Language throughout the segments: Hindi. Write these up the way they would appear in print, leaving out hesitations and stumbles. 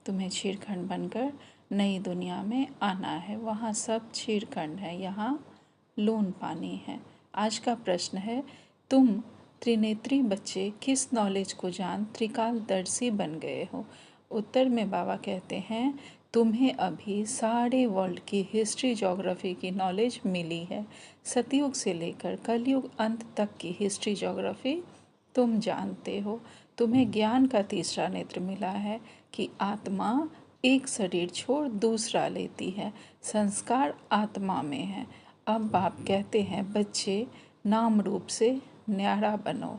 तुम्हें क्षीरखंड बनकर नई दुनिया में आना है, वहाँ सब क्षीरखंड है, यहाँ लून पानी है। आज का प्रश्न है, तुम त्रिनेत्री बच्चे किस नॉलेज को जान त्रिकालदर्शी बन गए हो? उत्तर में बाबा कहते हैं, तुम्हें अभी सारे वर्ल्ड की हिस्ट्री ज्योग्राफी की नॉलेज मिली है। सतयुग से लेकर कलयुग अंत तक की हिस्ट्री ज्योग्राफी तुम जानते हो। तुम्हें ज्ञान का तीसरा नेत्र मिला है कि आत्मा एक शरीर छोड़ दूसरा लेती है, संस्कार आत्मा में है। अब बाप कहते हैं, बच्चे नाम रूप से न्यारा बनो,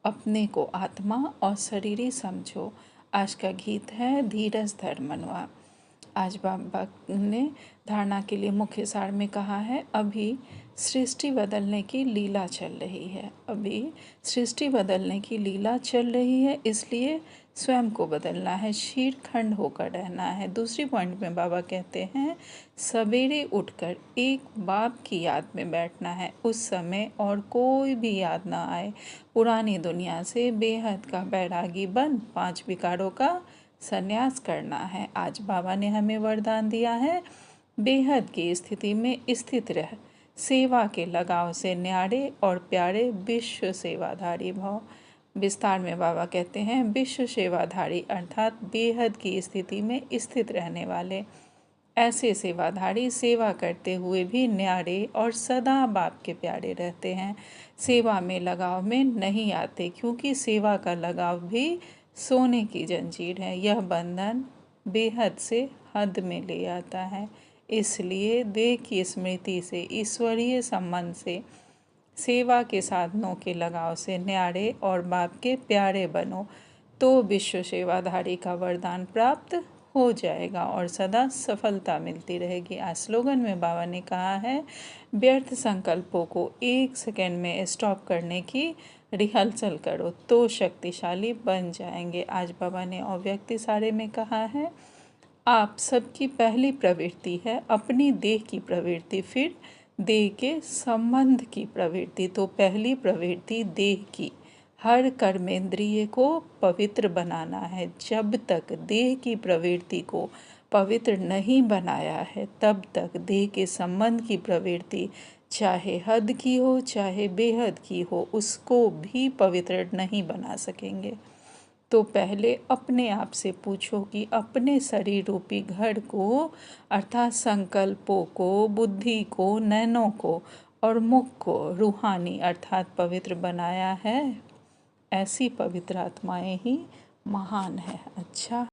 अपने को आत्मा और शरीरी समझो। आज का गीत है धीरज धर मनवा। आज बाबा ने धारणा के लिए मुख्य सार में कहा है, अभी सृष्टि बदलने की लीला चल रही है। अभी सृष्टि बदलने की लीला चल रही है, इसलिए स्वयं को बदलना है, क्षीरखंड होकर रहना है। दूसरी पॉइंट में बाबा कहते हैं, सवेरे उठकर एक बाप की याद में बैठना है, उस समय और कोई भी याद ना आए। पुरानी दुनिया से बेहद का बैरागी बन 5 विकारों का संन्यास करना है। आज बाबा ने हमें वरदान दिया है, बेहद की स्थिति में स्थित रह, सेवा के लगाव से न्यारे और प्यारे विश्व सेवाधारी भव। विस्तार में बाबा कहते हैं, विश्व सेवाधारी अर्थात बेहद की स्थिति में स्थित रहने वाले। ऐसे सेवाधारी सेवा करते हुए भी न्यारे और सदा बाप के प्यारे रहते हैं। सेवा में लगाव में नहीं आते, क्योंकि सेवा का लगाव भी सोने की जंजीर है। यह बंधन बेहद से हद में ले आता है। इसलिए देह की स्मृति से, ईश्वरीय संबंध से, सेवा के साधनों के लगाव से न्यारे और बाप के प्यारे बनो, तो विश्व सेवाधारी का वरदान प्राप्त हो जाएगा और सदा सफलता मिलती रहेगी। आज स्लोगन में बाबा ने कहा है, व्यर्थ संकल्पों को 1 सेकंड में स्टॉप करने की रिहर्सल करो तो शक्तिशाली बन जाएंगे। आज बाबा ने अव्यक्ति सारे में कहा है, आप सबकी पहली प्रवृत्ति है अपनी देह की प्रवृत्ति, फिर देह के संबंध की प्रवृत्ति। तो पहली प्रवृत्ति देह की, हर कर्मेंद्रिय को पवित्र बनाना है। जब तक देह की प्रवृत्ति को पवित्र नहीं बनाया है, तब तक देह के संबंध की प्रवृत्ति चाहे हद की हो चाहे बेहद की हो, उसको भी पवित्र नहीं बना सकेंगे। तो पहले अपने आप से पूछो कि अपने शरीर रूपी घर को, अर्थात संकल्पों को, बुद्धि को, नैनों को और मुख को रूहानी अर्थात पवित्र बनाया है। ऐसी पवित्र आत्माएं ही महान है। अच्छा।